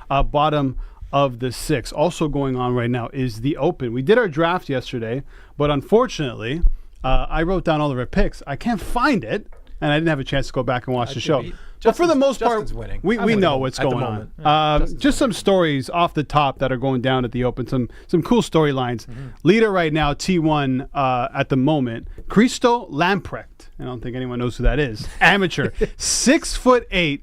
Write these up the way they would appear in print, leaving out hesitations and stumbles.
bottom of the 6. Also going on right now is the Open. We did our draft yesterday, but unfortunately, I wrote down all of our picks. I can't find it, and I didn't have a chance to go back and watch the show. But for the most part, we know what's going on. Just some stories off the top that are going down at the Open. Some cool storylines. Leader right now, T1 at the moment, Christo Lamprecht. I don't think anyone knows who that is. Amateur, 6'8",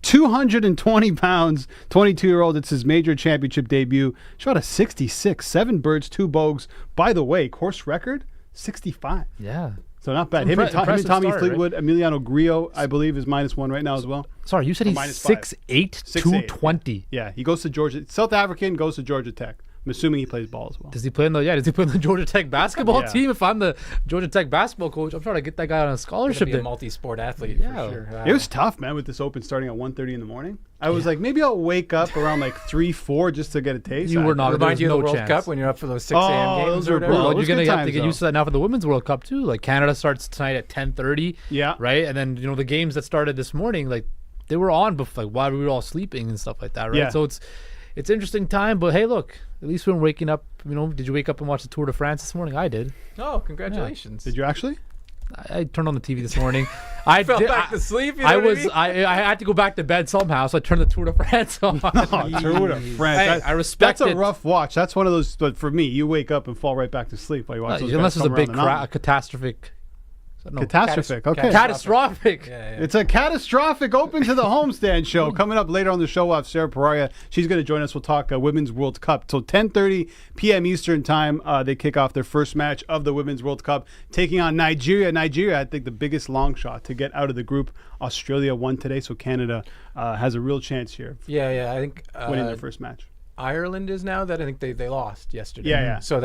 220 pounds, 22-year-old. It's his major championship debut. Shot a 66, 7 birds, 2 bogeys. By the way, course record, 65. Yeah. So not bad. Him and Tommy Fleetwood, right? Emiliano Grillo, I believe, is -1 right now as well. Sorry, you said he's 6'8", 220. Yeah, he goes to Georgia. South African, goes to Georgia Tech. I'm assuming he plays ball as well. Does he play in the Georgia Tech basketball team? If I'm the Georgia Tech basketball coach, I'm trying to get that guy on a scholarship. Be a multi-sport athlete for sure. It was tough, man, with this Open starting at 1:30 in the morning. I was like, maybe I'll wake up around like 3-4 just to get a taste. You were not. Remind you of the World chance. Cup when you're up for those 6 a.m. games. Those Well, you're going to have to get used to that now for the Women's World Cup too. Like Canada starts tonight at 10:30. Yeah. Right? And then, the games that started this morning, like they were on before, like while we were all sleeping and stuff like that, right? Yeah. So it's interesting time, but hey, look, at least we're waking up. Did you wake up and watch the Tour de France this morning? I did. Oh, congratulations! Did you actually? I turned on the TV this morning. I fell back to sleep. I had to go back to bed somehow, so I turned the Tour de France on. Tour de France. I respect That's a rough watch. That's one of those. But for me, you wake up and fall right back to sleep while you watch those. Unless it's a big catastrophic. Okay. Catastrophic. Yeah. It's a catastrophic Open to the Homestand Show. Coming up later on the show, we'll have Sarah Pariah. She's going to join us. We'll talk Women's World Cup. Till 10:30 p.m. Eastern time, they kick off their first match of the Women's World Cup, taking on Nigeria. Nigeria, I think, the biggest long shot to get out of the group. Australia won today, so Canada has a real chance here. Yeah, I think winning their first match. Ireland is now that I think they lost yesterday. Yeah. So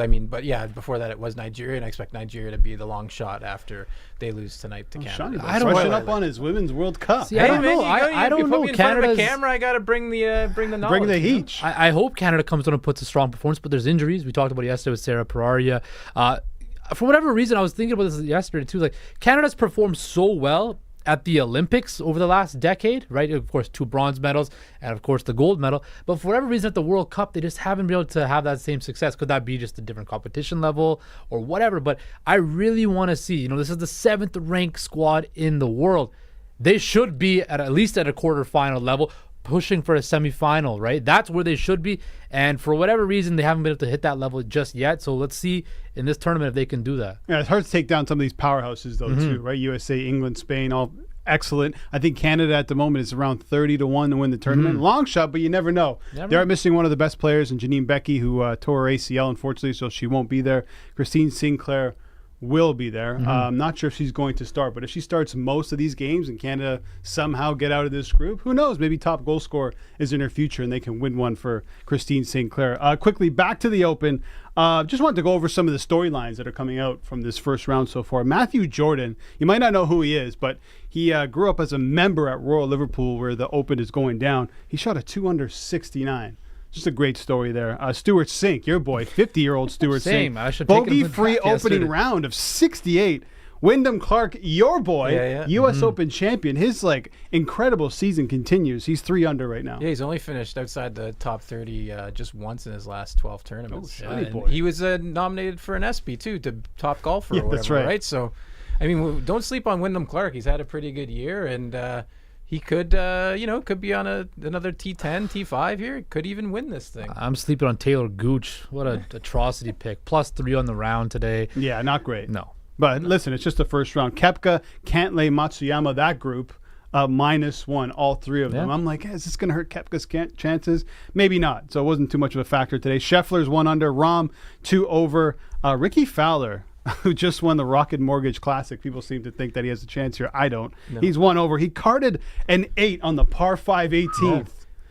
before that it was Nigeria, and I expect Nigeria to be the long shot after they lose tonight to Canada. I don't brushing up on his Women's World Cup. See, I don't know. I don't know. In front of a camera, I got to bring the knowledge. Bring the heat. I hope Canada comes on and puts a strong performance, but there's injuries. We talked about it yesterday with Sarah Pariah. For whatever reason, I was thinking about this yesterday too. Like Canada's performed so well at the Olympics over the last decade, right? Of course, 2 bronze medals and, of course, the gold medal. But for whatever reason, at the World Cup, they just haven't been able to have that same success. Could that be just a different competition level or whatever? But I really want to see, this is the 7th ranked squad in the world. They should be at least at a quarterfinal level, pushing for a semifinal, right? That's where they should be. And for whatever reason, they haven't been able to hit that level just yet. So let's see in this tournament if they can do that. Yeah, it's hard to take down some of these powerhouses, though, too, right? USA, England, Spain, all excellent. I think Canada at the moment is around 30-1 to win the tournament. Long shot, but you never know. They are missing one of the best players in Janine Becky, who tore her ACL, unfortunately, so she won't be there. Christine Sinclair will be there. I'm not sure if she's going to start, but if she starts most of these games and Canada somehow get out of this group, who knows? Maybe top goal scorer is in her future and they can win one for Christine Sinclair. Quickly, back to the Open. Just wanted to go over some of the storylines that are coming out from this first round so far. Matthew Jordan, you might not know who he is, but he grew up as a member at Royal Liverpool where the Open is going down. He shot a 2 under 69. Just a great story there. Stuart Sink, your boy, 50-year-old Stuart Sink. Bogey-free opening round of 68. Wyndham Clark, your boy, U.S. Open champion. His incredible season continues. He's 3 under right now. Yeah, he's only finished outside the top 30 just once in his last 12 tournaments. Boy. He was nominated for an ESPY too, to top golfer or whatever. That's right. So, I mean, don't sleep on Wyndham Clark. He's had a pretty good year, and he could be on another T10, T5 here. Could even win this thing. I'm sleeping on Taylor Gooch. What an atrocity pick. +3 on the round today. Yeah, not great. No. But listen, it's just the first round. Koepka, Cantlay, Matsuyama, that group, -1, all 3 of them. I'm like, is this going to hurt Koepka's chances? Maybe not. So it wasn't too much of a factor today. Scheffler's 1 under, Rahm 2 over. Ricky Fowler, who just won the Rocket Mortgage Classic. People seem to think that he has a chance here. I don't. No. He's 1 over. He carded an 8 on the par 5 18th. Yeah.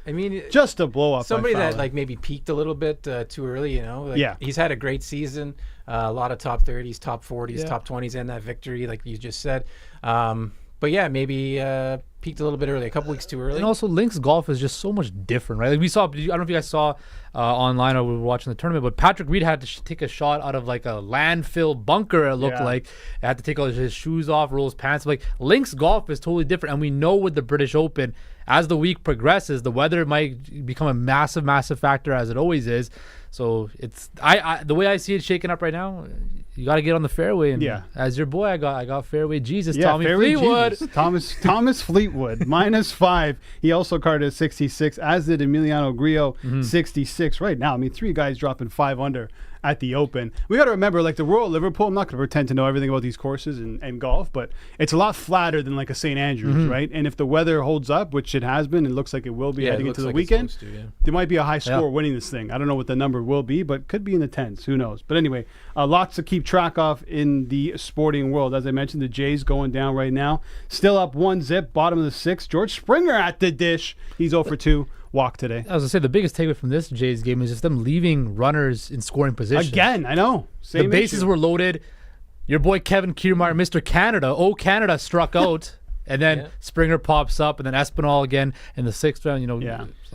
I mean, just a blow up. Somebody that maybe peaked a little bit too early, He's had a great season, a lot of top 30s, top 40s, top 20s, and that victory, like you just said. But yeah, maybe peaked a little bit early, a couple weeks too early. And also, links golf is just so much different, right? Like we saw, I don't know if you guys saw online or we were watching the tournament, but Patrick Reed had to take a shot out of like a landfill bunker. It looked like he had to take all his shoes off, roll his pants. Like links golf is totally different, and we know with the British Open, as the week progresses, the weather might become a massive, massive factor as it always is. So it's the way I see it shaking up right now. You got to get on the fairway, and as your boy, I got fairway Jesus, Tommy Fleetwood. Jesus. Thomas Fleetwood -5. He also carded a 66, as did Emiliano Grillo 66. Right now, I mean, 3 guys dropping 5 under at the Open. We got to remember, like the Royal Liverpool, I'm not going to pretend to know everything about these courses and golf, but it's a lot flatter than like a St. Andrews, right? And if the weather holds up, which it has been, and looks like it will be heading into the weekend, there might be a high score winning this thing. I don't know what the number will be, but could be in the tens. Who knows? But anyway, lots to keep track of in the sporting world. As I mentioned, the Jays going down right now. Still up 1-0, bottom of the 6th. George Springer at the dish. He's 0 for 2. Walk today. I was going to say, the biggest takeaway from this Jays game is just them leaving runners in scoring position. Again, I know. Same the bases issue. were loaded. Your boy Kevin Kiermaier, Mr. Canada, Canada struck out. And then Springer pops up, and then Espinal again in the 6th round,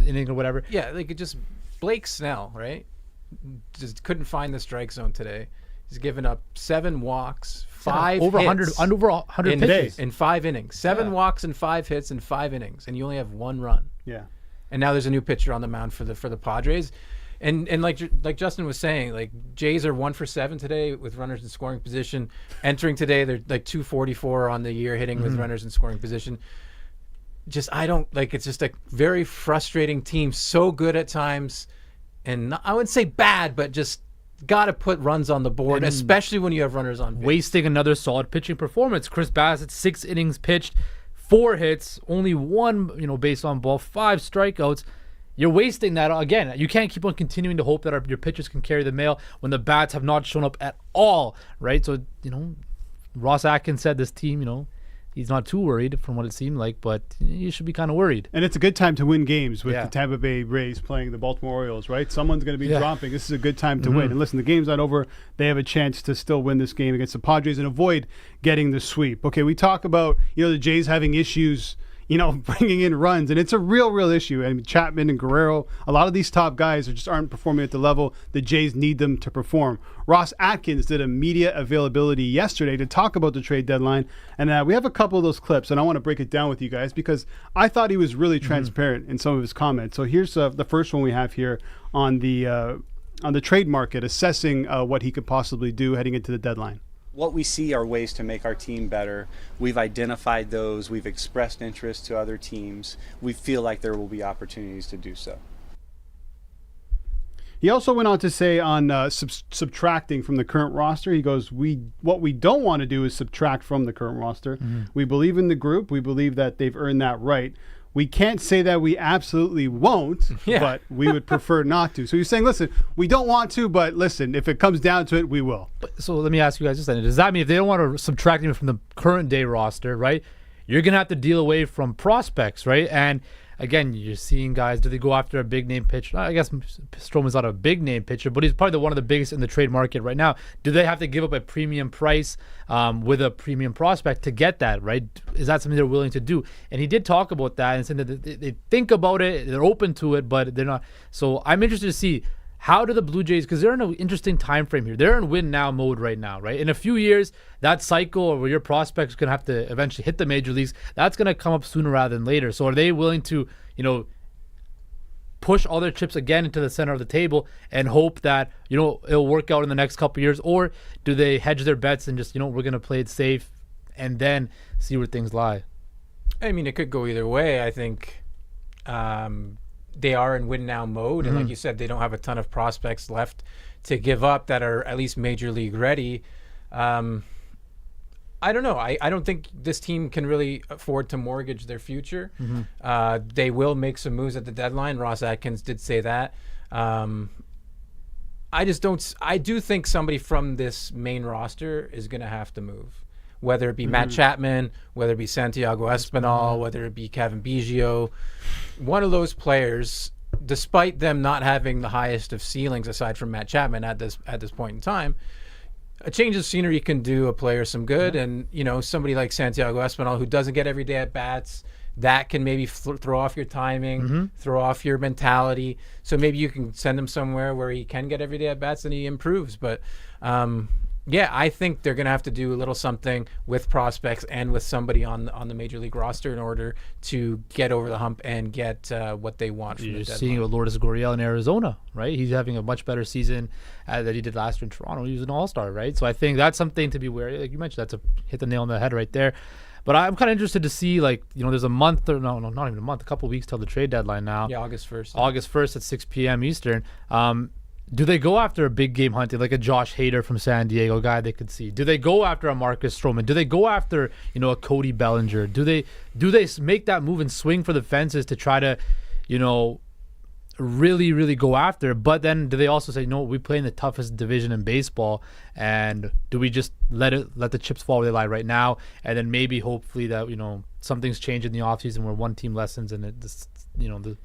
inning or whatever. Yeah, like it just Blake Snell, right? Just couldn't find the strike zone today. He's given up 7 walks, 5 over hits 100 pitches in 5 innings. 7 walks and 5 hits in 5 innings, and you only have 1 run. Yeah. And now there's a new pitcher on the mound for the Padres, and like Justin was saying, like Jays are 1 for 7 today with runners in scoring position. Entering today, they're like 244 on the year hitting with runners in scoring position. I don't like. It's just a very frustrating team. So good at times, and I wouldn't say bad, but just got to put runs on the board, and especially when you have runners on base. Wasting another solid pitching performance. Chris Bassett, 6 innings pitched, 4 hits, only 1 base on ball, 5 strikeouts. You're wasting that again. You can't keep on continuing to hope that your pitchers can carry the mail when the bats have not shown up at all, right? So Ross Atkins said this team, he's not too worried from what it seemed like, but you should be kind of worried. And it's a good time to win games with the Tampa Bay Rays playing the Baltimore Orioles, right? Someone's going to be dropping. This is a good time to win. And listen, the game's not over. They have a chance to still win this game against the Padres and avoid getting the sweep. Okay, we talk about, the Jays having issues, bringing in runs, and it's a real issue. I mean, Chapman and Guerrero, a lot of these top guys aren't performing at the level the Jays need them to perform. Ross Atkins did a media availability yesterday to talk about the trade deadline, and we have a couple of those clips, and I want to break it down with you guys because I thought he was really transparent in some of his comments. So here's the first one we have here on the trade market, assessing what he could possibly do heading into the deadline. What we see are ways to make our team better. We've identified those. We've expressed interest to other teams. We feel like there will be opportunities to do so. He also went on to say on subtracting from the current roster, he goes, what we don't want to do is subtract from the current roster. We believe in the group. We believe that they've earned that right. We can't say that we absolutely won't, but we would prefer not to. So you're saying, listen, we don't want to, but listen, if it comes down to it, we will. So let me ask you guys this then. Does that mean if they don't want to subtract him from the current day roster, right, you're going to have to deal away from prospects, right? And again, you're seeing guys, do they go after a big name pitcher? I guess Stroman's not a big name pitcher, but he's probably one of the biggest in the trade market right now. Do they have to give up a premium price with a premium prospect to get that, right? Is that something they're willing to do? And he did talk about that and said that they think about it, they're open to it, but they're not. So I'm interested to see, how do the Blue Jays, because they're in an interesting time frame here. They're in win now mode right now, right? In a few years, that cycle where your prospects are going to have to eventually hit the major leagues, that's going to come up sooner rather than later. So are they willing to, push all their chips again into the center of the table and hope that, it'll work out in the next couple of years? Or do they hedge their bets and just, we're going to play it safe and then see where things lie? I mean, it could go either way. I think they are in win now mode, and like you said, they don't have a ton of prospects left to give up that are at least major league ready. I don't know. I don't think this team can really afford to mortgage their future. They will make some moves at the deadline. Ross Atkins did say that. I do think somebody from this main roster is going to have to move. Whether it be Matt Chapman, whether it be Santiago Espinal, whether it be Kevin Biggio, one of those players, despite them not having the highest of ceilings aside from Matt Chapman at this point in time, a change of scenery can do a player some good. And, somebody like Santiago Espinal, who doesn't get every day at bats, that can maybe throw off your timing, throw off your mentality. So maybe you can send him somewhere where he can get every day at bats and he improves. But I think they're going to have to do a little something with prospects and with somebody on the major league roster in order to get over the hump and get what they want from the deadline. You're seeing with Lourdes Gurriel in Arizona, right? He's having a much better season that he did last year in Toronto. He was an all-star, right? So I think that's something to be wary. Like you mentioned, that's hit the nail on the head right there. But I'm kind of interested to see, there's a month or no, not even a month, a couple of weeks till the trade deadline now. Yeah, August 1st. August 1st at 6 p.m. Eastern. Do they go after a big game hunting, like a Josh Hader from San Diego, guy they could see? Do they go after a Marcus Stroman? Do they go after, a Cody Bellinger? Do they make that move and swing for the fences to try to, really, really go after? But then do they also say, no, we play in the toughest division in baseball, and do we just let the chips fall where they lie right now, and then maybe hopefully that, something's changed in the offseason where one team lessens and it just, the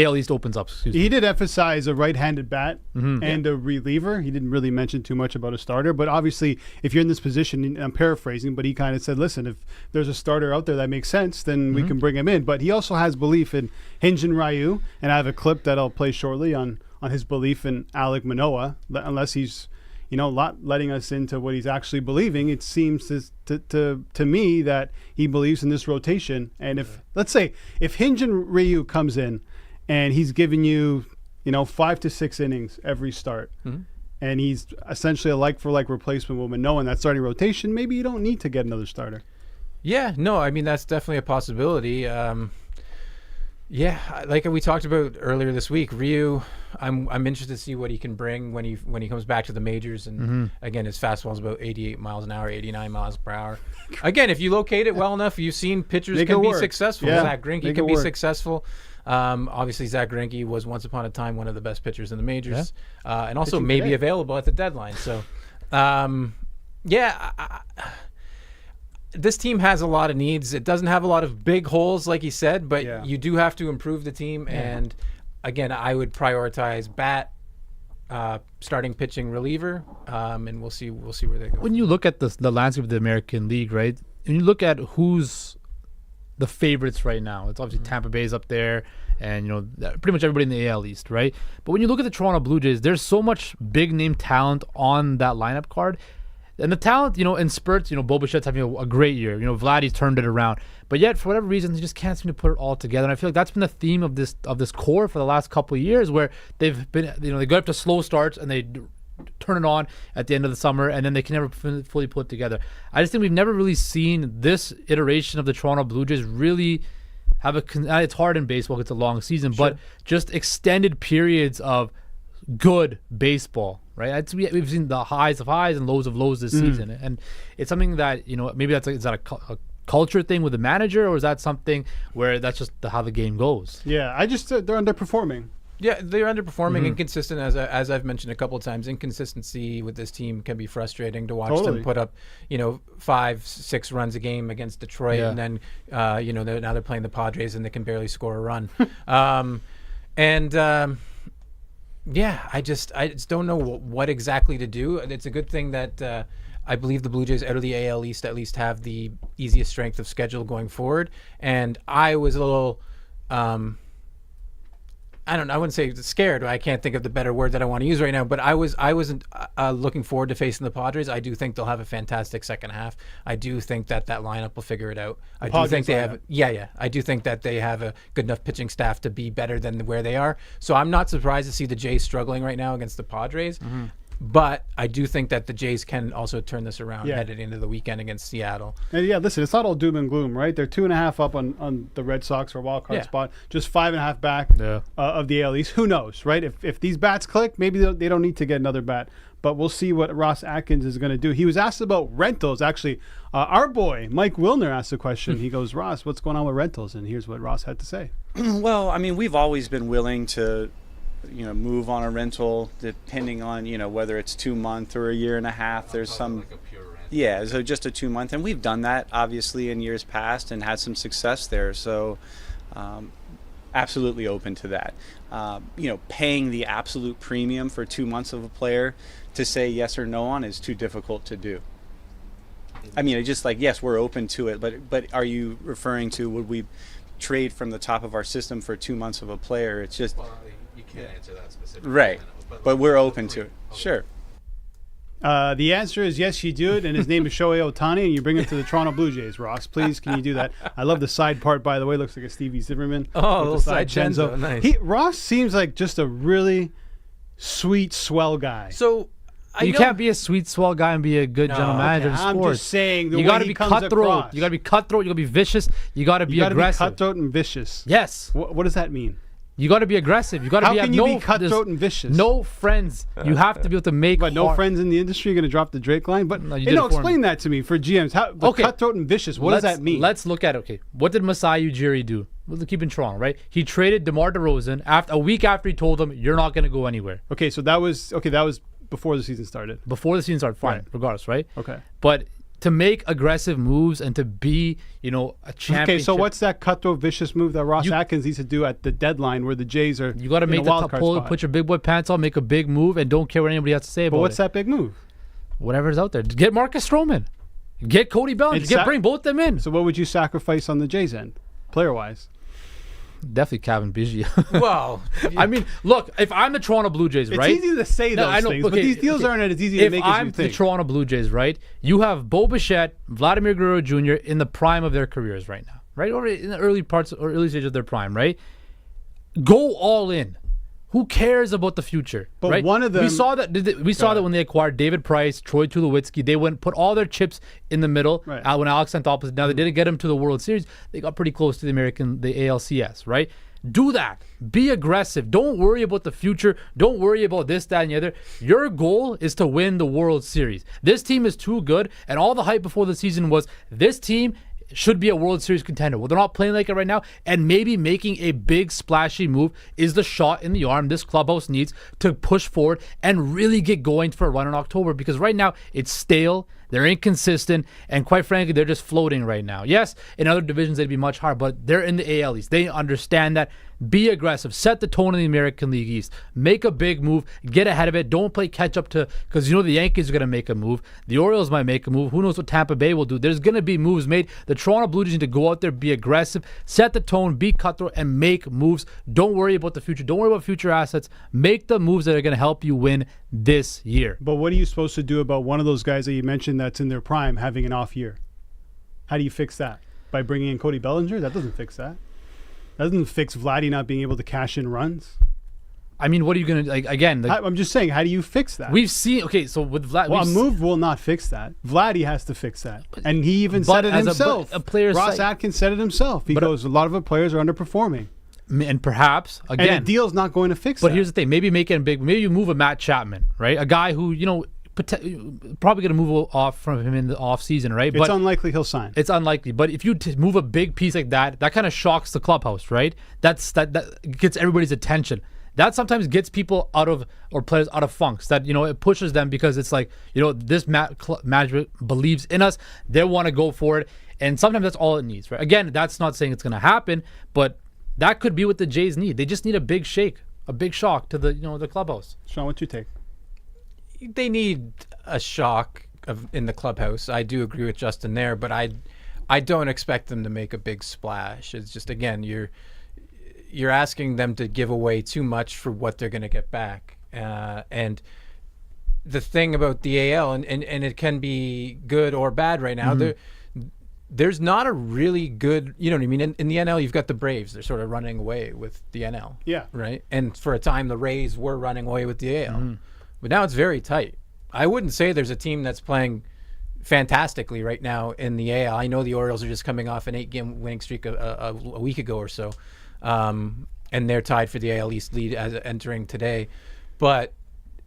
AL East opens up. He did emphasize a right-handed bat and a reliever. He didn't really mention too much about a starter, but obviously if you're in this position, I'm paraphrasing, but he kind of said, listen, if there's a starter out there that makes sense, then we can bring him in. But he also has belief in Hyun-Jin Ryu, and I have a clip that I'll play shortly on his belief in Alek Manoah, unless he's letting us into what he's actually believing. It seems to me that he believes in this rotation. And let's say if Hyun-Jin Ryu comes in and he's giving you, 5 to 6 innings every start, and he's essentially a like-for-like replacement with Manoah in that starting rotation, maybe you don't need to get another starter. Yeah, no, I mean, that's definitely a possibility. Like we talked about earlier this week, Ryu, I'm interested to see what he can bring when he comes back to the majors. And again, his fastball is about 88 miles an hour, 89 miles per hour. Again, if you locate it well enough, you've seen pitchers can be successful. Yeah, Zach Greinke can be successful. Obviously, Zach Greinke was once upon a time one of the best pitchers in the majors, and also maybe available at the deadline. So, this team has a lot of needs. It doesn't have a lot of big holes, like he said, but you do have to improve the team. And again, I would prioritize bat, starting pitching, reliever, and we'll see where they go. When you look at the landscape of the American League, right, and you look at who's the favorites right now, it's obviously Tampa Bay's up there, and pretty much everybody in the AL East, right? But when you look at the Toronto Blue Jays, there's so much big name talent on that lineup card. And the talent, in spurts, Bo Bichette's having a great year. Vladdy's turned it around. But yet, for whatever reason, they just can't seem to put it all together. And I feel like that's been the theme of this core for the last couple of years, where they've been, they go up to slow starts and they turn it on at the end of the summer, and then they can never fully put it together. I just think we've never really seen this iteration of the Toronto Blue Jays really have it's hard in baseball, it's a long season, but just extended periods of good baseball, right? We've seen the highs of highs and lows of lows this season, and it's something that maybe is that a culture thing with the manager, or is that something where that's just how the game goes? Yeah, they're underperforming. Yeah, they're underperforming, inconsistent, as I've mentioned a couple of times. Inconsistency with this team can be frustrating to watch them put up, 5-6 runs a game against Detroit, and then, now they're playing the Padres and they can barely score a run. I just don't know what exactly to do. It's a good thing that I believe the Blue Jays out of the AL East at least have the easiest strength of schedule going forward. And I was a little, I wouldn't say scared. I can't think of the better word that I want to use right now, but I wasn't looking forward to facing the Padres. I do think they'll have a fantastic second half. I do think that lineup will figure it out. I do think they have, I do think that they have a good enough pitching staff to be better than where they are. So I'm not surprised to see the Jays struggling right now against the Padres. But I do think that the Jays can also turn this around headed into the weekend against Seattle. And listen, it's not all doom and gloom, right? They're 2.5 up on the Red Sox for a wild card spot, just 5.5 back of the AL East. Who knows, right? If these bats click, maybe they don't need to get another bat. But we'll see what Ross Atkins is going to do. He was asked about rentals. Actually, our boy, Mike Wilner, asked a question. He goes, Ross, what's going on with rentals? And here's what Ross had to say. Well, I mean, we've always been willing to move on a rental depending on, whether it's 2 months or a year and a half. There's some, like a pure rent. So just a 2 month. And we've done that obviously in years past and had some success there. So absolutely open to that. Paying the absolute premium for 2 months of a player to say yes or no on is too difficult to do. I mean, it's just like, yes, we're open to it, but are you referring to would we trade from the top of our system for 2 months of a player? It's just... Well, you can't answer that specifically. Right, but we're open to it. Sure. The answer is yes, you do it, and his name is Shohei Ohtani, and you bring him to the Toronto Blue Jays. Ross, please, can you do that? I love the side part, by the way. Looks like a Stevie Zimmerman. Oh, a with little the side Chenzo. Nice. Ross seems like just a really sweet, swell guy. So you can't be a sweet, swell guy and be a good general manager in sports. I'm just saying you got to be cutthroat. You got to be cutthroat. You got to be vicious. You got to be aggressive. Be cutthroat and vicious. Yes. What does that mean? You got to be aggressive. You got to be. How can you be cutthroat and vicious? No friends. You have to be able to make. But no friends in the industry. You're going to drop the Drake line. But explain that to me for GMs. Cutthroat and vicious. What does that mean? Let's look at it. Okay, what did Masai Ujiri do? We'll keep in Toronto, right? He traded DeMar DeRozan a week after he told him you're not going to go anywhere. Okay, so that was before the season started. Before the season started, fine, regardless, right? Okay, but to make aggressive moves and to be, a championship. Okay, so what's that cutthroat, vicious move that Ross Atkins needs to do at the deadline where the Jays are? You got to make put your big boy pants on, make a big move, and don't care what anybody has to say about it. But what's that big move? Whatever's out there. Get Marcus Stroman. Get Cody Bellinger. Bring both them in. So what would you sacrifice on the Jays end, player-wise? Definitely Kevin Biggio. Well, I mean, look, if I'm the Toronto Blue Jays, right? It's easy to say those things, but these deals aren't as easy to make as you think. If I'm the Toronto Blue Jays, right, you have Bo Bichette, Vladimir Guerrero Jr. in the prime of their careers right now, right? Or in the early stage of their prime, right? Go all in. Who cares about the future? But right? one of them... We saw that when they acquired David Price, Troy Tulowitzki. They put all their chips in the middle when Alex Anthopoulos. Now, they didn't get him to the World Series. They got pretty close to the ALCS, right? Do that. Be aggressive. Don't worry about the future. Don't worry about this, that, and the other. Your goal is to win the World Series. This team is too good, and all the hype before the season was this team should be a World Series contender. Well, they're not playing like it right now, and maybe making a big splashy move is the shot in the arm this clubhouse needs to push forward and really get going for a run in October, because right now it's stale, they're inconsistent, and quite frankly, they're just floating right now. Yes, in other divisions they'd be much higher, but they're in the AL East. They understand that. Be aggressive. Set the tone in the American League East. Make a big move. Get ahead of it. Don't play catch up because the Yankees are going to make a move. The Orioles might make a move. Who knows what Tampa Bay will do. There's going to be moves made. The Toronto Blue Jays need to go out there, be aggressive, set the tone, be cutthroat, and make moves. Don't worry about the future. Don't worry about future assets. Make the moves that are going to help you win this year. But what are you supposed to do about one of those guys that you mentioned that's in their prime having an off year? How do you fix that? By bringing in Cody Bellinger? That doesn't fix that. That doesn't fix Vladdy not being able to cash in runs. I mean, what are you going to, again? I'm just saying, how do you fix that? We've seen, so with Vladdy. Well, a move will not fix that. Vladdy has to fix that. And he even said it himself. Ross Atkins said it himself. He goes, a lot of the players are underperforming. And perhaps, again. And a deal's not going to fix that. But here's the thing. Maybe make it big. Maybe you move a Matt Chapman, right? A guy who, probably going to move off from him in the off season, right? It's unlikely he'll sign. It's unlikely, but if you move a big piece like that kind of shocks the clubhouse, right? That gets everybody's attention. That sometimes gets people or players out of funks. That it pushes them because it's like this management believes in us. They want to go for it, and sometimes that's all it needs, right? Again, that's not saying it's going to happen, but that could be what the Jays need. They just need a big shake, a big shock to the clubhouse. Sean, what's your take? They need a shock in the clubhouse. I do agree with Justin there, but I don't expect them to make a big splash. It's just, again, you're asking them to give away too much for what they're going to get back. And the thing about the AL, and it can be good or bad right now, there's not a really good, you know what I mean? In the NL, you've got the Braves. They're sort of running away with the NL. Yeah. Right? And for a time, the Rays were running away with the AL. But now it's very tight. I wouldn't say there's a team that's playing fantastically right now in the AL. I know the Orioles are just coming off an 8-game winning streak a week ago or so. And they're tied for the AL East lead as entering today. But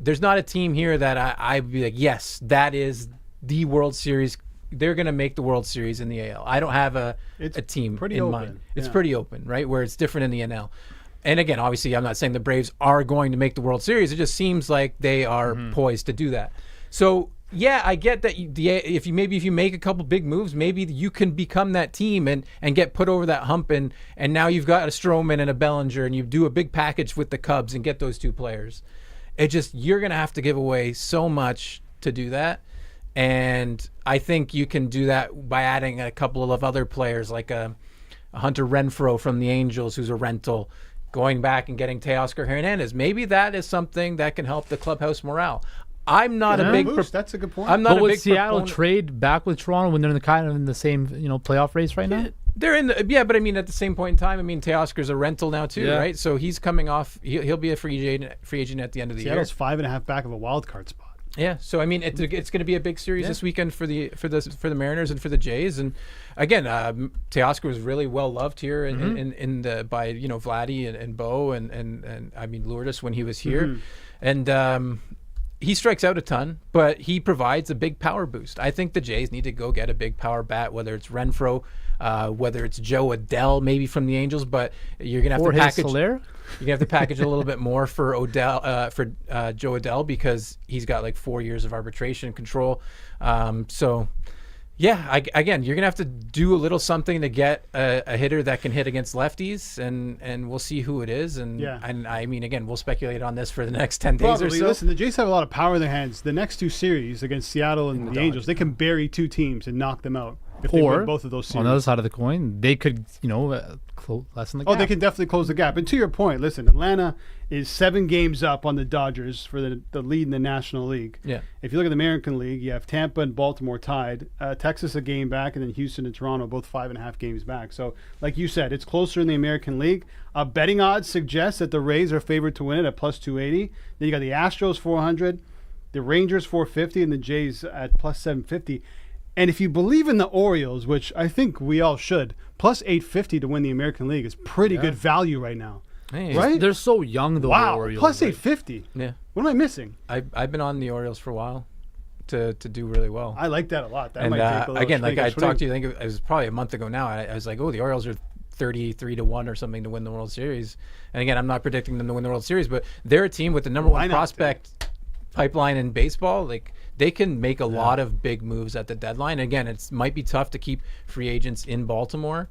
there's not a team here that I'd be like, yes, that is the World Series. They're going to make the World Series in the AL. I don't have a team in mind. It's pretty open, right? Where it's different in the NL. And again, obviously, I'm not saying the Braves are going to make the World Series. It just seems like they are poised to do that. So yeah, I get that. If you make a couple big moves, maybe you can become that team and get put over that hump, and now you've got a Stroman and a Bellinger, and you do a big package with the Cubs and get those two players. You're gonna have to give away so much to do that, and I think you can do that by adding a couple of other players like a Hunter Renfroe from the Angels, who's a rental, going back and getting Teoscar Hernandez. Maybe that is something that can help the clubhouse morale. I'm not a big. That's a good point. I'm not but a would big Seattle proponent. trade back with Toronto when they're in the same playoff race right now? They're in the but I mean at the same point in time, I mean Teoscar's a rental now too, right? So he's coming off. He'll be a free agent at the end of the Seattle's year. 5.5 back of a wild card spot. Yeah, so I mean it's going to be a big series this weekend for the Mariners and for the Jays, and again, Teoscar was really well loved here in the by Vladdy and Bo and I mean Lourdes when he was here, and he strikes out a ton, but he provides a big power boost. I think the Jays need to go get a big power bat, whether it's Renfroe, whether it's Joe Adell, maybe from the Angels, but you're gonna have to package. You're gonna have to package a little bit more for Joe Adell because he's got like 4 years of arbitration control. So. Yeah, again, you're going to have to do a little something to get a hitter that can hit against lefties, and we'll see who it is. And I mean, again, we'll speculate on this for the next 10 days or so. Listen, the Jays have a lot of power in their hands. The next two series against Seattle and the Angels, they can bury two teams and knock them out. If they win both of those series. On the other side of the coin, they could, lessen the gap. Oh, they can definitely close the gap. And to your point, listen, Atlanta is 7 games up on the Dodgers for the lead in the National League. Yeah. If you look at the American League, you have Tampa and Baltimore tied, Texas a game back, and then Houston and Toronto both 5.5 games back. So, like you said, it's closer in the American League. Betting odds suggest that the Rays are favored to win it at plus 280. Then you got the Astros 400, the Rangers 450, and the Jays at plus 750. And if you believe in the Orioles, which I think we all should, plus 850 to win the American League is pretty good value right now. Hey, right? They're so young, though. Wow, the Orioles, plus 850. Yeah. What am I missing? I've been on the Orioles for a while to do really well. I like that a lot. That and might take a little again, like I swing. talked to you, I think it was probably a month ago now. I was like, oh, the Orioles are 33-1 or something to win the World Series. And again, I'm not predicting them to win the World Series, but they're a team with the number one prospect pipeline in baseball. Like they can make a lot of big moves at the deadline. Again, it might be tough to keep free agents in Baltimore.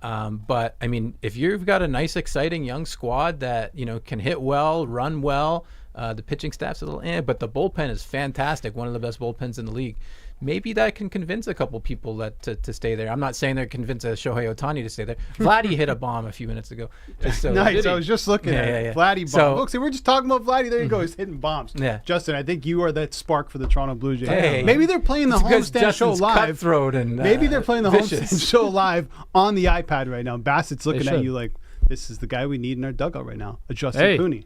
But I mean, if you've got a nice, exciting young squad that can hit well, run well, the pitching staff's a little but the bullpen is fantastic, one of the best bullpens in the league. Maybe that can convince a couple people that to stay there. I'm not saying they're convinced Shohei Ohtani to stay there. Vladdy hit a bomb a few minutes ago. So, nice. I was just looking at it. Vladdy bomb. Look, see, we're just talking about Vladdy. There you go. He's hitting bombs. Yeah. Justin, I think you are that spark for the Toronto Blue Jays. Hey. Maybe they're playing the Homestand Show live. Cutthroat and, maybe they're playing the vicious. Homestand Show live on the iPad right now. Bassett's looking at you like, this is the guy we need in our dugout right now, Justin Pooni.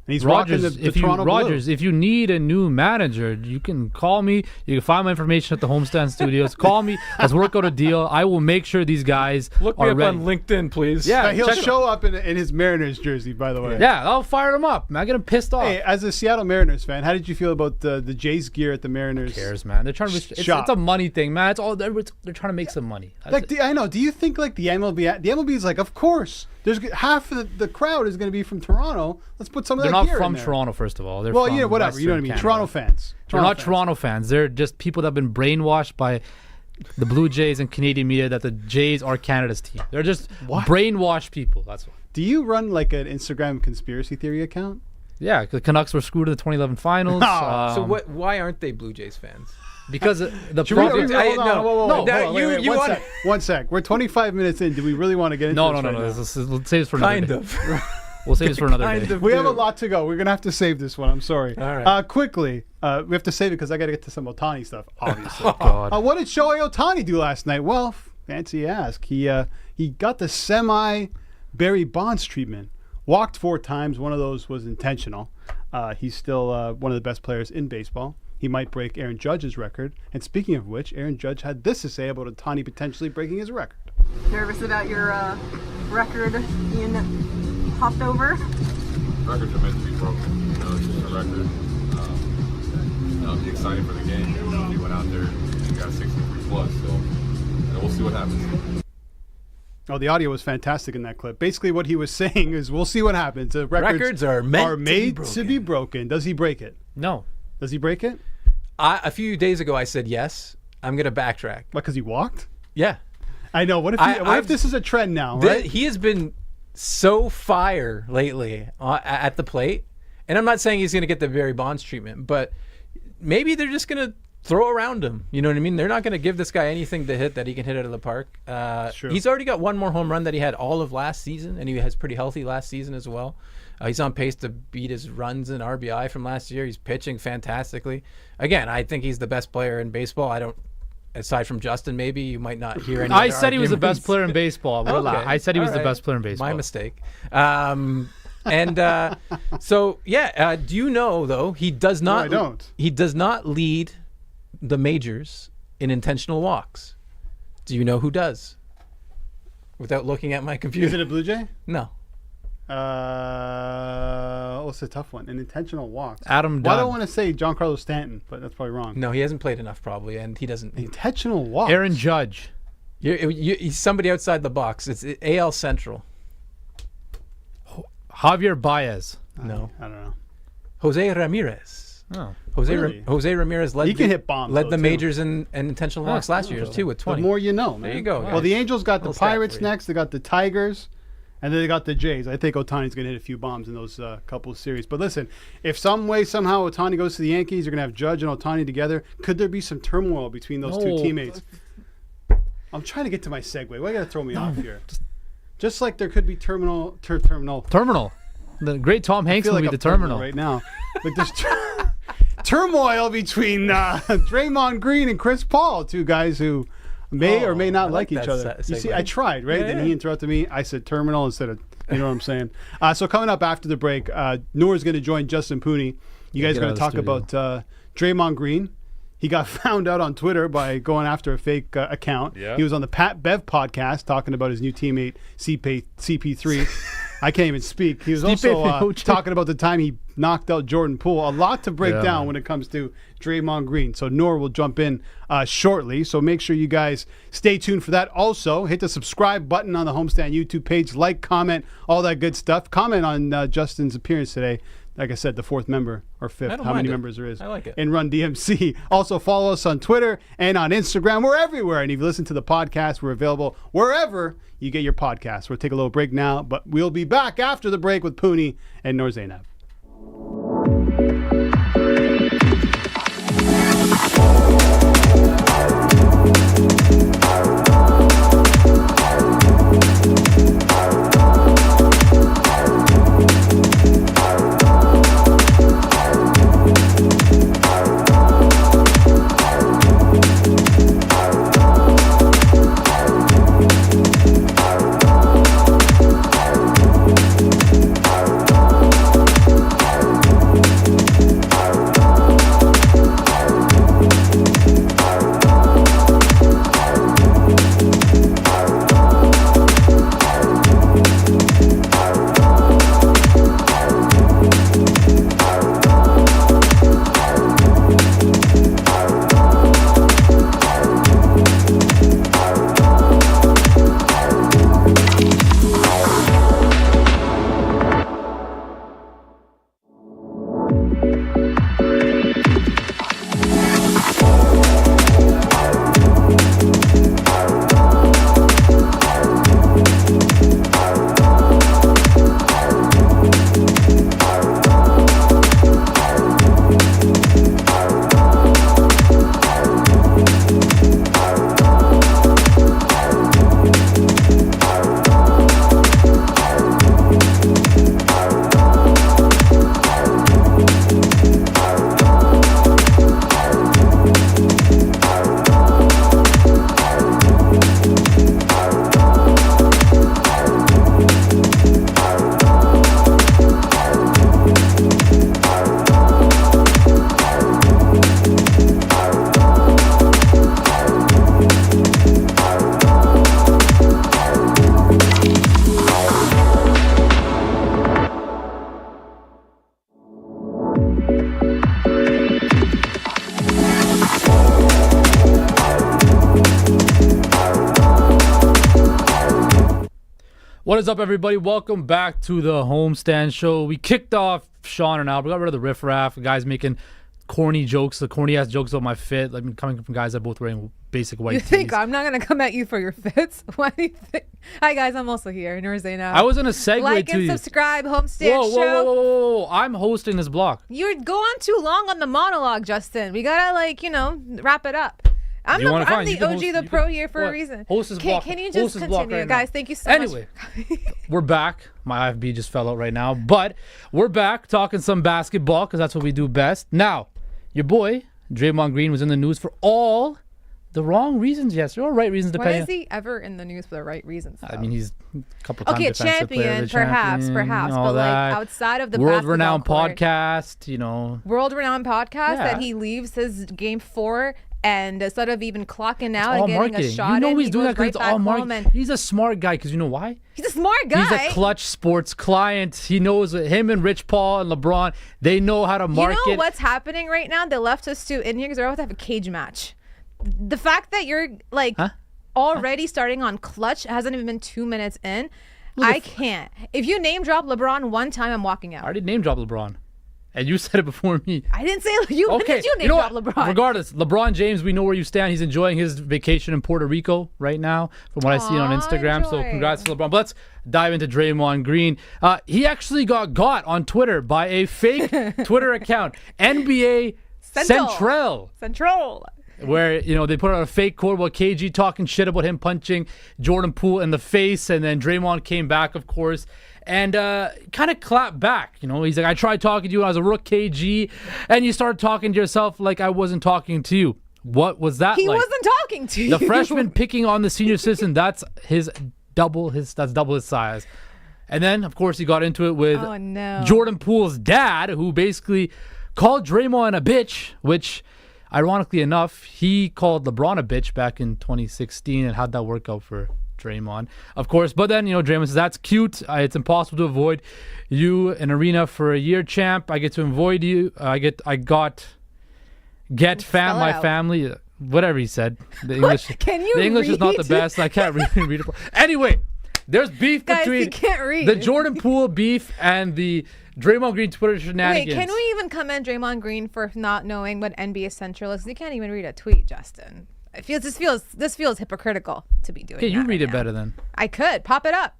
And he's rocking the Toronto Blue. If you need a new manager, you can call me. You can find my information at the Homestand Studios. Call me. Let's work out a deal. I will make sure these guys look me are up ready. on LinkedIn, please. Yeah, he'll show up in his Mariners jersey, by the way. Yeah, I'll fire him up. I get him pissed off. Hey, as a Seattle Mariners fan, how did you feel about the Jays gear at the Mariners? Who cares, man? They're trying to. It's a money thing, man. It's all they're trying to make some money. I know. Do you think like the MLB is like, of course, there's half of the crowd is going to be from Toronto. Let's put some of that gear in there. They're not from Toronto, first of all. They're well, from whatever. You know what I mean? Canada. Toronto fans. They're not Toronto fans. They're just people that have been brainwashed by the Blue Jays and Canadian media that the Jays are Canada's team. They're just brainwashed people. That's what. Do you run like an Instagram conspiracy theory account? Yeah, the Canucks were screwed in the 2011 finals. So what? Why aren't they Blue Jays fans? Because the One sec. We're 25 minutes in. Do we really want to get into this? No. Let's save this for another day. We'll save this for another day. We have a lot to go. We're going to have to save this one. I'm sorry. All right. Quickly, we have to save it because I got to get to some Ohtani stuff, obviously. Oh, God. What did Shohei Ohtani do last night? Well, fancy ask. He got the semi-Barry Bonds treatment. Walked 4 times. One of those was intentional. He's still one of the best players in baseball. He might break Aaron Judge's record. And speaking of which, Aaron Judge had this to say about Ohtani potentially breaking his record. Nervous about your record being hopped over? Records are meant to be broken. It's just a record. I'll be excited for the game. We went out there and got 63 plus, so we'll see what happens. Oh, the audio was fantastic in that clip. Basically, what he was saying is, we'll see what happens. Records are made to be broken. Does he break it? No. Does he break it? A few days ago, I said yes. I'm going to backtrack. What, because he walked? Yeah. I know. What if this is a trend now, right? He has been so fire lately at the plate. And I'm not saying he's going to get the Barry Bonds treatment, but maybe they're just going to throw around him. You know what I mean? They're not going to give this guy anything to hit that he can hit out of the park. Sure. He's already got one more home run that he had all of last season, and he was pretty healthy last season as well. He's on pace to beat his runs and RBI from last year. He's pitching fantastically. Again, I think he's the best player in baseball. Aside from Justin, maybe you might not hear any. I said he was the best player in baseball. Okay. I said he was the best player in baseball. My mistake. So yeah, do you know though he does not? No, I don't. He does not lead the majors in intentional walks. Do you know who does? Without looking at my computer. Is it a Blue Jay? No. It's a tough one. An intentional walk. Adam Well, I Dunn. don't want to say Giancarlo Stanton, but that's probably wrong. No, he hasn't played enough probably, and he doesn't. Intentional walk. Aaron Judge. He's somebody outside the box. It's AL Central. Javier Baez. No. I don't know. Jose Ramirez. Oh. Really? Jose Ramirez led He can hit bombs, led though, the too. majors in intentional walks last year too with The 20. more you know, man. There you go, Well, guys. the Angels got the Little stat Pirates for you. next. They got the Tigers. And then they got the Jays. I think Ohtani's going to hit a few bombs in those couple of series. But listen, if some way, somehow Ohtani goes to the Yankees, you're going to have Judge and Ohtani together. Could there be some turmoil between those two No. teammates? I'm trying to get to my segue. Why you got to throw me off here? Just like there could be Terminal. The great Tom I Hanks feel movie, like The I'm Terminal. right now. But there's turmoil between Draymond Green and Chris Paul, two guys who may or may not I like like each that other. You see, segue. I tried, right? Yeah, Then yeah. he interrupted me. I said terminal instead of, you know what I'm saying? So coming up after the break, Noor's going to join Justin Pooni. You guys are going to talk about Draymond Green. He got found out on Twitter by going after a fake account. Yeah. He was on the Pat Bev podcast talking about his new teammate, CP3. I can't even speak. He was also talking about the time he knocked out Jordan Poole. A lot to break down when it comes to Draymond Green. So Noor will jump in shortly. So make sure you guys stay tuned for that. Also, hit the subscribe button on the Homestand YouTube page. Like, comment, all that good stuff. Comment on Justin's appearance today. Like I said, the fourth member or fifth. I don't How many mind it. members there is? I like it. In Run DMC. Also follow us on Twitter and on Instagram. We're everywhere. And if you listen to the podcast, we're available wherever you get your podcasts. We'll take a little break now, but we'll be back after the break with Pooni and Noor Zainab. What is up, everybody? Welcome back to the Homestand Show. We kicked off Sean and Albert, got rid of the riffraff, guys making corny jokes, the corny ass jokes about my fit. I mean, coming from guys that both wearing basic white You think tees. I'm not gonna come at you for your fits? Why do you think? Hi guys, I'm also here. Noor Zainab. I was gonna segue like to and you. subscribe. Homestand Whoa, Show. whoa! I'm hosting this block. You're going too long on the monologue, Justin. We gotta wrap it up. I'm You the, wanna I'm find- the you can OG, host- the you pro can- here for what? a reason. Host this block. Can you Host just this block continue, right now. guys? Thank you so Anyway, much. we're back. My IFB just fell out right now, but we're back talking some basketball because that's what we do best. Now, your boy Draymond Green was in the news for all the wrong reasons yesterday, or right reasons Why depending. is he ever in the news for the right reasons? I though? mean, he's a couple times okay, defensive player champion, of the perhaps, champion, all but that. like outside of the world-renowned basketball court, podcast, world-renowned podcast Yeah. that he leaves his game 4 and instead of even clocking out all and getting marketing. a shot You know in, he's he doing goes that because right it's back all home marketing. and He's a smart guy because you know why? he's a smart guy. He's a clutch sports client. He knows him and Rich Paul and LeBron. They know how to market. You know what's happening right now? They left us two in here because they're about to have a cage match. The fact that you're like already starting on clutch, hasn't even been 2 minutes in. I can't. If you name drop LeBron one time, I'm walking I out. already name dropped LeBron, and you said it before me. I didn't say you. When Okay, did you name you know drop what? LeBron? Regardless, LeBron James, we know where you stand. He's enjoying his vacation in Puerto Rico right now, from what I see on Aw, Instagram. So enjoy. congrats to LeBron. But let's dive into Draymond Green. He actually got on Twitter by a fake Twitter account, NBA Central. Where, they put out a fake quote about KG talking shit about him punching Jordan Poole in the face, and then Draymond came back, of course, and kind of clapped back. He's like, I tried talking to you when I was a rook, KG, and you started talking to yourself like I wasn't talking to you. What was that He like? wasn't talking to you. The freshman picking on the senior citizen, that's double his size. And then, of course, he got into it with Oh, no. Jordan Poole's dad, who basically called Draymond a bitch, which, ironically enough, he called LeBron a bitch back in 2016, and how'd that work out for Draymond? Of course, but then, Draymond says, that's cute. It's impossible to avoid you in arena for a year, champ. I get to avoid you. Get Spell it my out. family. Whatever he said. The English, Can you the English is not the read? best. I can't read it. Anyway, there's beef Guys, between he can't read. the Jordan Poole beef and the Draymond Green Twitter Wait, shenanigans. can we even commend Draymond Green for not knowing what NBA Central is? You can't even read a tweet, Justin. This feels hypocritical to be doing. Okay, you that read right it now. better then. I could pop it up.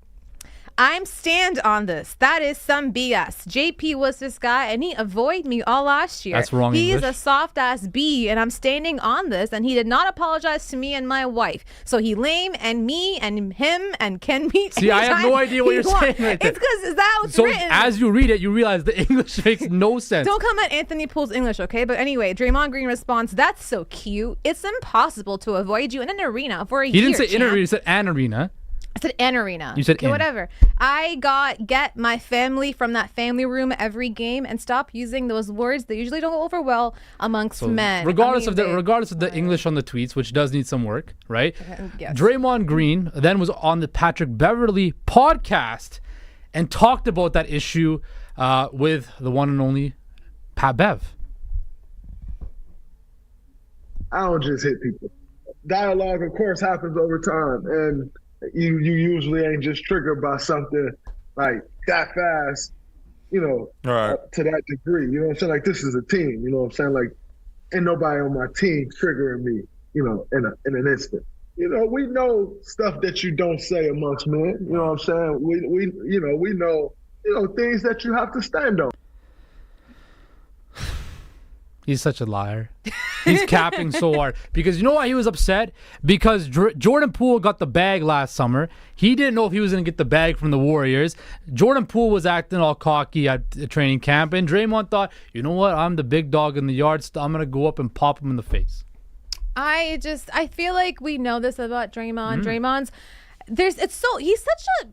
I'm stand on this. That is some BS. JP was this guy, and he avoided me all last year. That's wrong He's English. a soft ass B, and I'm standing on this. And he did not apologize to me and my wife. So he lame, and me and him and can meet. See, I have anytime no idea what he you're wants. saying right there. It's because that was So written. as you read it, you realize the English makes no sense. Don't come at Anthony Poole's English, okay? But anyway, Draymond Green responds, "That's so cute. It's impossible to avoid you in an arena for a year." He didn't say in champ." arena, he said an arena. I said an arena. You said okay, in. whatever. I get my family from that family room every game, and stop using those words that usually don't go over well amongst men. Regardless I mean, of the English on the tweets, which does need some work, right? yes. Draymond Green then was on the Patrick Beverly podcast and talked about that issue with the one and only Pat Bev. I don't just hit people. Dialogue, of course, happens over time, and you usually ain't just triggered by something like that fast, to that degree. You know what I'm saying? Like, this is a team. You know what I'm saying? Like, ain't nobody on my team triggering me, in an instant. We know stuff that you don't say amongst men. You know what I'm saying? We know things that you have to stand on. He's such a liar. He's capping so hard. Because you know why he was upset? Because Jordan Poole got the bag last summer. He didn't know if he was going to get the bag from the Warriors. Jordan Poole was acting all cocky at the training camp. And Draymond thought, you know what? I'm the big dog in the yard. I'm going to go up and pop him in the face. I feel like we know this about Draymond. Draymond's he's such a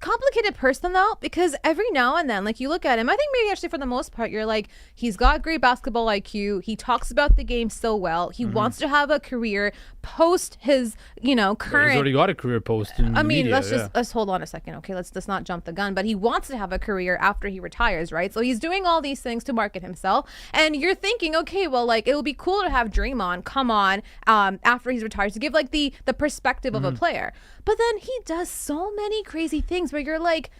complicated person though, because every now and then, like, you look at him, I think maybe actually for the most part, you're like, he's got great basketball IQ. He talks about the game so well. He wants to have a career post his, current. He's already got a career post in the media, let's hold on a second, okay? Let's not jump the gun. But he wants to have a career after he retires, right? So he's doing all these things to market himself, and you're thinking, okay, well, like, it would be cool to have Draymond come on after he's retired to give like the perspective of a player. But then he does so many crazy things where you're like,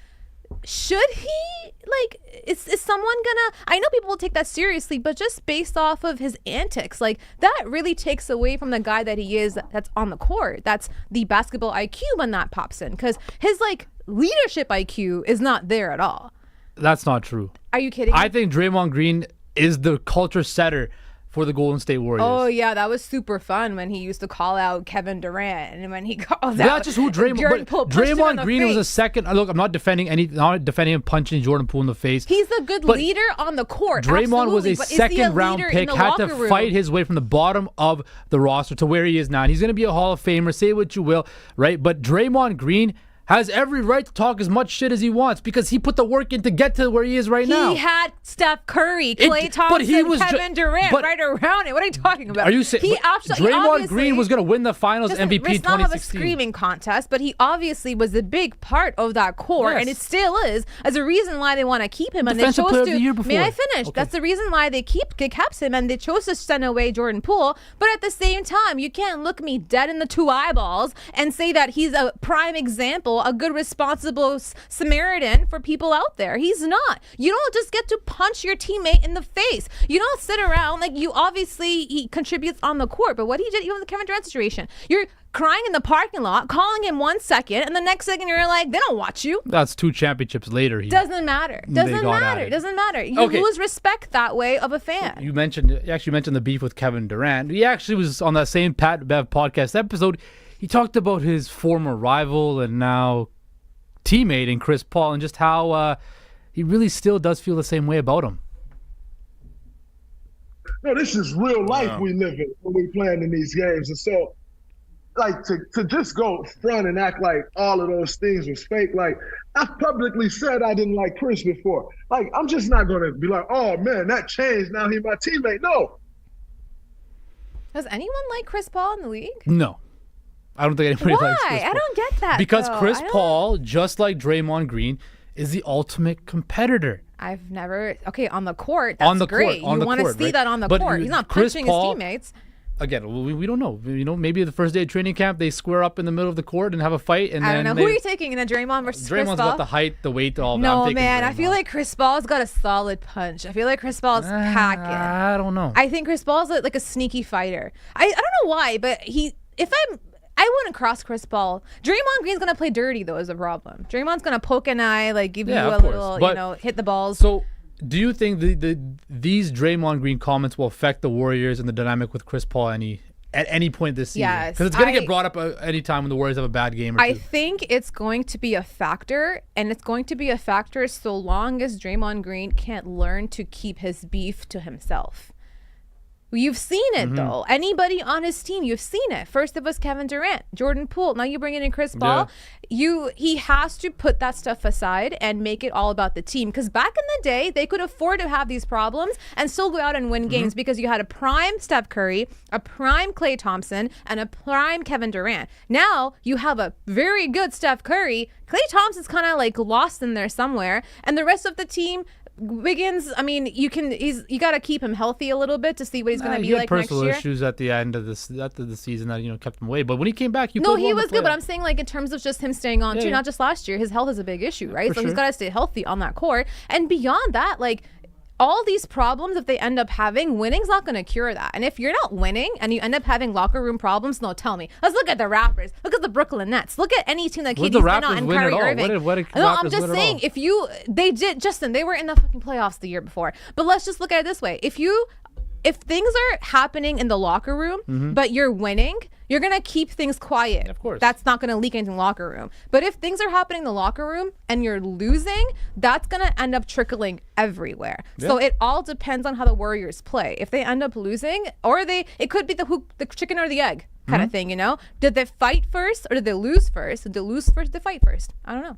should he? Like, is someone gonna? I know people will take that seriously, but just based off of his antics, like that really takes away from the guy that he is. That's on the court. That's the basketball IQ when that pops in, because his like leadership IQ is not there at all. That's not true. Are you kidding? I think Draymond Green is the culture setter for the Golden State Warriors. Oh yeah, that was super fun when he used to call out Kevin Durant and when he called out. That's just who Jordan Poole punched him in Draymond the Green was a face. second. Look, I'm not defending him punching Jordan Poole in the face. He's a good But leader on the court. Draymond was absolutely, a but is he second round leader in pick, the had to locker room? fight his way from the bottom of the roster to where he is now. And he's going to be a Hall of Famer, say what you will, right? But Draymond Green has every right to talk as much shit as he wants because he put the work in to get to where he is right now. He had Steph Curry, Klay Thompson, Kevin Durant right around it. What are you talking about? Are you saying Draymond Green was going to win the Finals MVP in 2016? It's not have a screaming contest, but he obviously was a big part of that core, Yes. and it still is as a reason why they want to keep him. And they Defensive chose Player to. of the Year before. May I finish? Okay. That's the reason why they kept him, and they chose to send away Jordan Poole. But at the same time, you can't look me dead in the two eyeballs and say that he's a prime example, a good responsible Samaritan for people out there. He's not. You don't just get to punch your teammate in the face. You don't sit around like you. Obviously, he contributes on the court, but what he did, even with the Kevin Durant situation, you're crying in the parking lot, calling him 1 second, and the next second you're like, they don't watch you. That's 2 championships later. Doesn't matter. Doesn't matter. You lose respect that way of a fan. You mentioned the beef with Kevin Durant. He actually was on that same Pat Bev Podcast episode. He talked about his former rival and now teammate in Chris Paul and just how he really still does feel the same way about him. No, this is real life we live in when we playing in these games. And so, like, to just go front and act like all of those things was fake, like, I've publicly said I didn't like Chris before. Like, I'm just not going to be like, oh, man, that changed. Now he's my teammate. No. Does anyone like Chris Paul in the league? No. I don't think anybody likes Chris Paul. I don't get that. Because though. Chris Paul, just like Draymond Green, is the ultimate competitor. I've never. Okay, on the court, that's great. You want to see that on the court. He's not punching his teammates. Again, we don't know. You know, maybe the first day of training camp, they square up in the middle of the court and have a fight. And I don't know. Who are you taking in a Draymond versus Chris Paul? Draymond's got the height, the weight, all that. No, man. I feel like Chris Paul's got a solid punch. I feel like Chris Paul's packing. I don't know. I think Chris Paul's like a sneaky fighter. I don't know why, but I wouldn't cross Chris Paul. Draymond Green's gonna play dirty though, is a problem. Draymond's gonna poke an eye, like give you a little, hit the balls. So, do you think these Draymond Green comments will affect the Warriors and the dynamic with Chris Paul at any point this season? Yes, because it's gonna get brought up any time when the Warriors have a bad game. I think it's going to be a factor, and it's going to be a factor so long as Draymond Green can't learn to keep his beef to himself. You've seen it, though. Anybody on his team, you've seen it. First it was Kevin Durant, Jordan Poole. Now you bring in Chris Paul. Yeah. He has to put that stuff aside and make it all about the team. Because back in the day, they could afford to have these problems and still go out and win games because you had a prime Steph Curry, a prime Klay Thompson, and a prime Kevin Durant. Now you have a very good Steph Curry. Klay Thompson's kind of like lost in there somewhere. And the rest of the team, Wiggins, I mean, you got to keep him healthy a little bit to see what he's going to be like next year. He had personal issues at the end of the season that kept him away. But when he came back, he was good. But I'm saying like in terms of just him staying on too, not just last year. His health is a big issue, right? So he's got to stay healthy on that court. And beyond that, like all these problems, if they end up having, winning's not going to cure that. And if you're not winning and you end up having locker room problems, no, tell me. Let's look at the Raptors. Look at the Brooklyn Nets. Look at any team that KD's been on and Kyrie Irving. No, I'm just saying, they were in the fucking playoffs the year before. But let's just look at it this way. If things are happening in the locker room, but you're winning, you're going to keep things quiet. Of course. That's not going to leak into the locker room. But if things are happening in the locker room and you're losing, that's going to end up trickling everywhere. Yeah. So it all depends on how the Warriors play. If they end up losing, it could be the chicken or the egg kind of thing, Did they fight first or did they lose first? Did they lose first? Did they fight first? I don't know.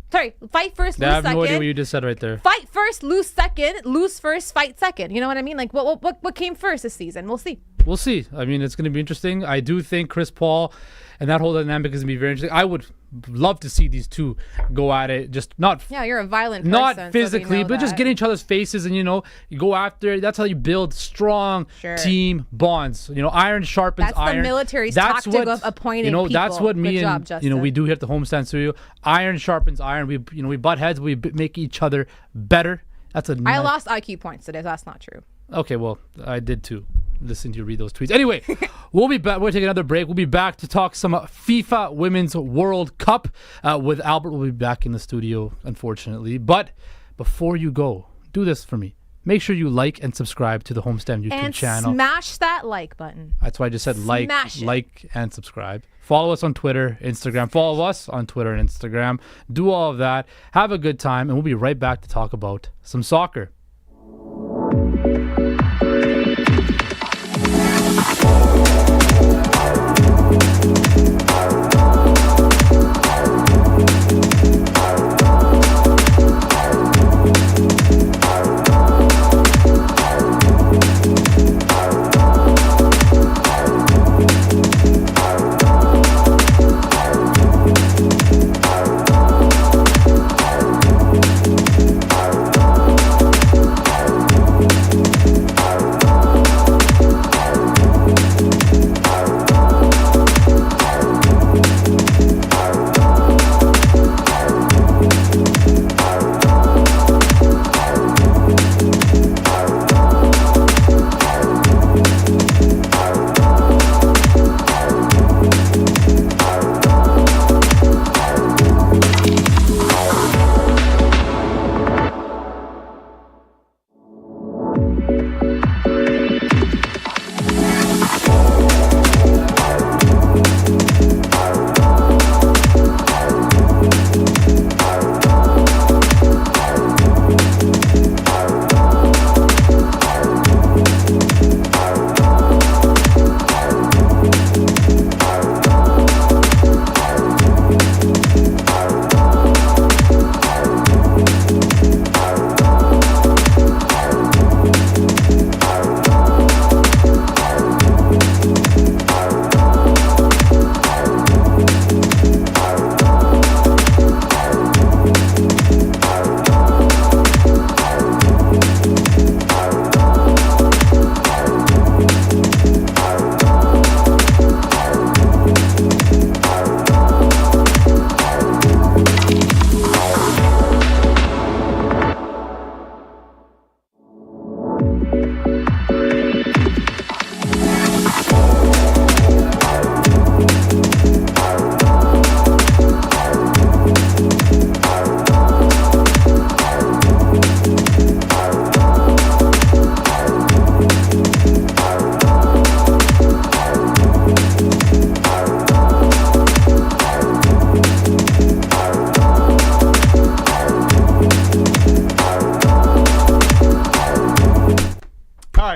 Sorry, fight first, lose second. I have no idea what you just said right there. Fight first, lose second, lose first, fight second. You know what I mean? Like, what came first this season? We'll see. We'll see. I mean, it's going to be interesting. I do think Chris Paul and that whole dynamic is going to be very interesting. I would love to see these two go at it. Just not. Yeah, you're a violent person. Not physically, but just get in each other's faces and, you go after it. That's how you build strong team bonds. Iron sharpens iron. That's the military's tactic of appointing people. That's what me and we do here at the Homestand Studio. Iron sharpens iron. We butt heads. We make each other better That's a. I lost IQ points today. So that's not true. Okay, well, I did too. Listen to you read those tweets. Anyway, we'll be back. We'll take another break. We'll be back to talk some FIFA Women's World Cup with Albert. We'll be back in the studio, unfortunately. But before you go, do this for me. Make sure you like and subscribe to the Homestand YouTube channel. Smash that like button. That's why I just said like and subscribe. Follow us on Twitter, Instagram. Follow us on Twitter and Instagram. Do all of that. Have a good time, and we'll be right back to talk about some soccer.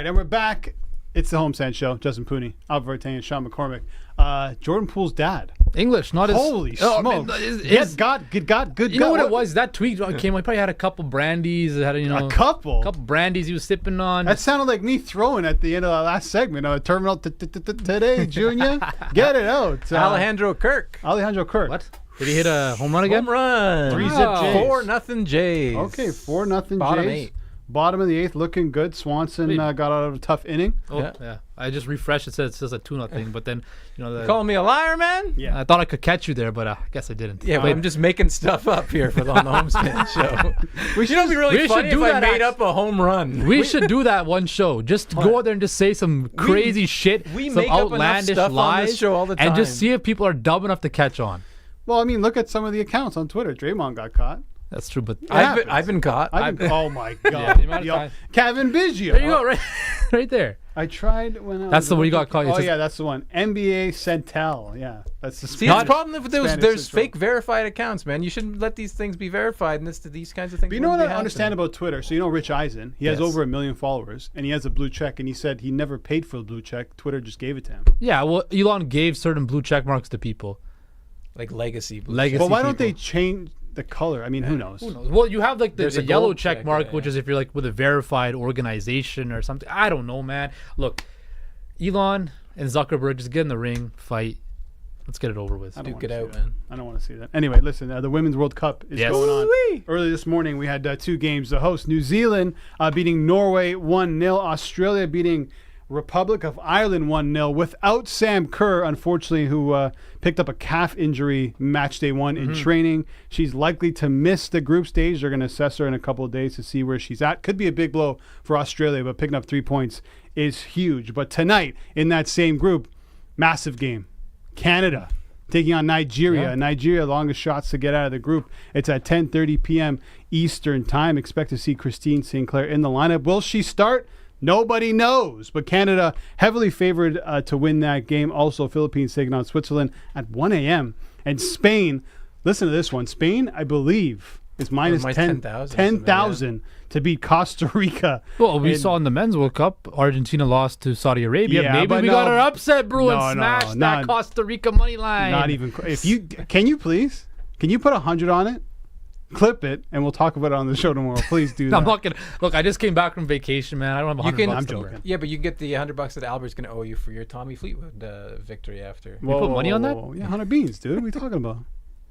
And we're back. It's the Homestand Show. Justin Pooni, Albert Vertain, and Sean McCormick. Jordan Poole's dad. English, not his... Holy smokes. Good God. You know what it was? That tweet came, he probably had a couple brandies. Had, a couple? A couple brandies he was sipping on. That sounded like me throwing at the end of the last segment. Terminal today, Junior. Get it out. Alejandro Kirk. What? Did he hit a home run again? Home run. 3-zip Jays. 4-0 Jays. Okay, 4-0 Jays. Bottom 8. Bottom of the 8th, looking good. Swanson got out of a tough inning. Oh, yeah. I just refreshed. It says a 2-0, but then you call me a liar, man. Yeah, I thought I could catch you there, but I guess I didn't. Yeah, but I'm just making stuff up here on the Homestand Show. We should be really funny if I made up a home run. We should do that one show. Just go out there and just say some crazy shit, some outlandish lies, on this show all the time. and just see if people are dumb enough to catch on. Well, I mean, look at some of the accounts on Twitter. Draymond got caught. That's true, but I've been caught. Oh my God! Kevin Biggio. There you go, right there. I tried when I that's the one you got caught. Oh yeah, that's the one. NBA Centel. Yeah, that's the. See, that's the problem. If there's fake verified accounts, man. You shouldn't let these things be verified, and these kinds of things. But you know what I understand about Twitter? So you know Rich Eisen. He has over 1 million followers, and he has a blue check. And he said he never paid for the blue check. Twitter just gave it to him. Yeah, well, Elon gave certain blue check marks to people, like legacy. Well, why don't they change the color? I mean, who knows? Well, you have like the yellow check mark, which is if you're like with a verified organization or something. I don't know, man. Look, Elon and Zuckerberg, just get in the ring, fight. Let's get it over with. Duke it out, man. I don't want to see that. Anyway, listen, the Women's World Cup is going on. Woo-wee. Early this morning, we had 2 games. The host, New Zealand, beating Norway 1-0. Australia beating Republic of Ireland 1-0 without Sam Kerr, unfortunately, who picked up a calf injury match day 1 in training. She's likely to miss the group stage. They're going to assess her in a couple of days to see where she's at. Could be a big blow for Australia, but picking up 3 points is huge. But tonight, in that same group, massive game. Canada taking on Nigeria. Yeah. Nigeria, longest shots to get out of the group. It's at 10:30 p.m. Eastern time. Expect to see Christine Sinclair in the lineup. Will she start? Nobody knows. But Canada heavily favored to win that game. Also, Philippines taking on Switzerland at 1 a.m. And Spain, listen to this one. Spain, I believe, is minus 10,000 to beat Costa Rica. Well, we saw in the Men's World Cup, Argentina lost to Saudi Arabia. Yeah, maybe we got our upset brew and smashed that Costa Rica money line. Not even. Can you please? Can you put 100 on it? Clip it, and we'll talk about it on the show tomorrow. Please do that. I'm not gonna look. I just came back from vacation, man. I don't have $100. I'm joking. Yeah, but you get the $100 that Albert's gonna owe you for your Tommy Fleetwood victory after. You put money on that? Yeah, 100 beans, dude. What are you talking about?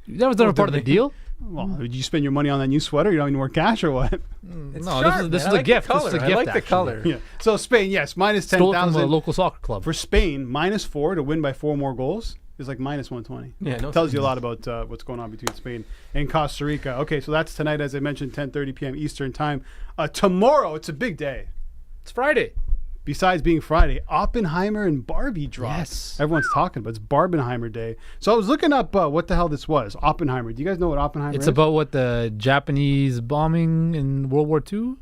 That was never part of the deal. Well, did you spend your money on that new sweater? You don't even wear cash or what? This is a gift. This is a gift. I like the color. Yeah. So Spain, yes, minus 10,000. From a local soccer club. For Spain, -4 to win by 4 more goals is like minus 120. Yeah, tells you a lot about what's going on between Spain and Costa Rica. Okay, so that's tonight, as I mentioned, 10:30 p.m. Eastern time. Tomorrow, it's a big day. It's Friday. Besides being Friday, Oppenheimer and Barbie drop. Yes. Everyone's talking about it. It's Barbenheimer Day. So I was looking up what the hell this was. Oppenheimer. Do you guys know what Oppenheimer is? It's about what the Japanese bombing in World War II?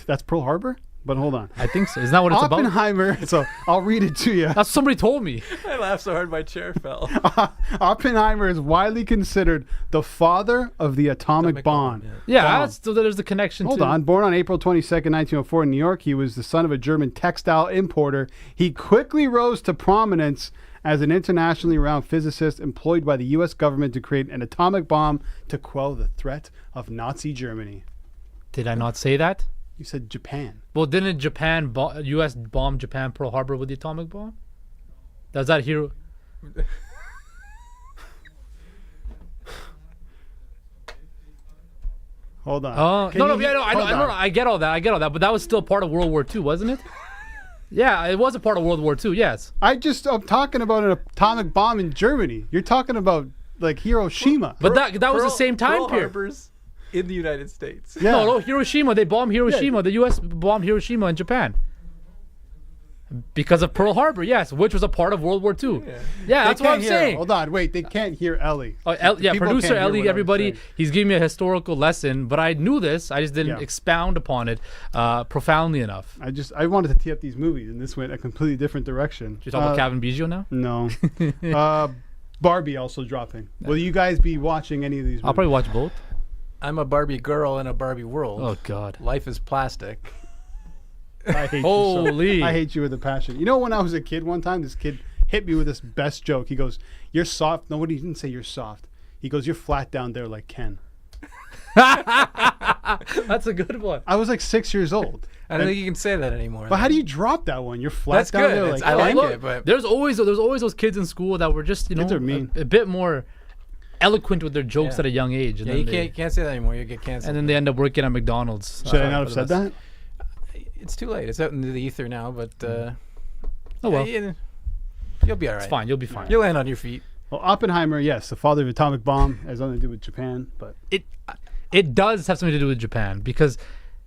That's Pearl Harbor? But hold on. I think so. Isn't that what it's Oppenheimer, so I'll read it to you. That's what somebody told me. I laughed so hard my chair fell. Oppenheimer is widely considered the father of the atomic bomb. Yeah, so there's the connection. Hold on. Born on April 22nd, 1904 in New York, he was the son of a German textile importer. He quickly rose to prominence as an internationally renowned physicist employed by the U.S. government to create an atomic bomb to quell the threat of Nazi Germany. Did I not say that? You said Japan. Well, didn't U.S. bomb Japan Pearl Harbor with the atomic bomb? Does that hero? Hold on. I get all that. But that was still part of World War II, wasn't it? Yeah, it was a part of World War II. Yes. I'm talking about an atomic bomb in Germany. You're talking about like Hiroshima. But that was the same time period. In the United States. Yeah. No, Hiroshima. They bombed Hiroshima. Yeah. The U.S. bombed Hiroshima in Japan. Because of Pearl Harbor, yes, which was a part of World War II. Yeah, that's what I'm saying. Hold on, wait, they can't hear Ellie. Producer Ellie, everybody, he's giving me a historical lesson, but I knew this. I just didn't expound upon it profoundly enough. I wanted to tee up these movies, and this went a completely different direction. Should you talk about Calvin Biggio now? No. Barbie also dropping. Will you guys be watching any of these movies? I'll probably watch both. I'm a Barbie girl in a Barbie world. Oh, God. Life is plastic. I hate you so. I hate you with a passion. You know, when I was a kid one time, this kid hit me with this best joke. He goes, "You're soft." No, he didn't say you're soft. He goes, "You're flat down there like Ken." That's a good one. I was like 6 years old. I don't think you can say that anymore. But how do you drop that one? You're flat down there like Ken. I like it, but there's always those kids in school that were just, kids are mean. A bit more eloquent with their jokes at a young age. And you can't say that anymore. You get canceled. And then they end up working at McDonald's. Should I not have said that? It's too late. It's out into the ether now, but oh well. You'll be all right. It's fine. You'll be fine. You'll land on your feet. Well, Oppenheimer, yes, the father of atomic bomb, has nothing to do with Japan, but it does have something to do with Japan because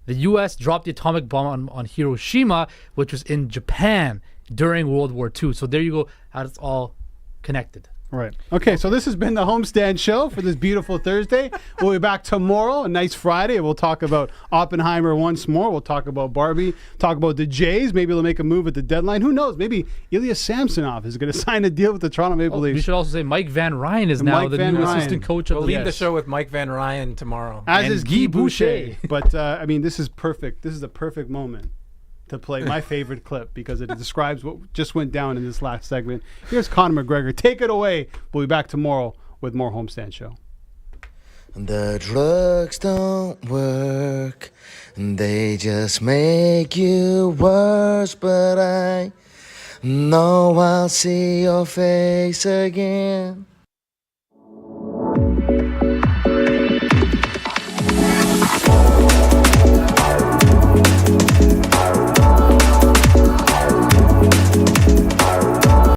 the U.S. dropped the atomic bomb on Hiroshima, which was in Japan during World War II. So there you go. How it's all connected. Right. Okay, so this has been the Homestand Show for this beautiful Thursday. We'll be back tomorrow, a nice Friday. We'll talk about Oppenheimer once more. We'll talk about Barbie, talk about the Jays. Maybe they'll make a move at the deadline. Who knows? Maybe Ilya Samsonov is going to sign a deal with the Toronto Maple Leafs. We should also say Mike Van Ryn is now the new assistant coach of the Leafs. We'll leave the show with Mike Van Ryn tomorrow. As is Guy Boucher. But, this is perfect. This is a perfect moment to play my favorite clip because it describes what just went down in this last segment. Here's Conor McGregor. Take it away. We'll be back tomorrow with more Homestand Show. The drugs don't work. They just make you worse. But I know I'll see your face again.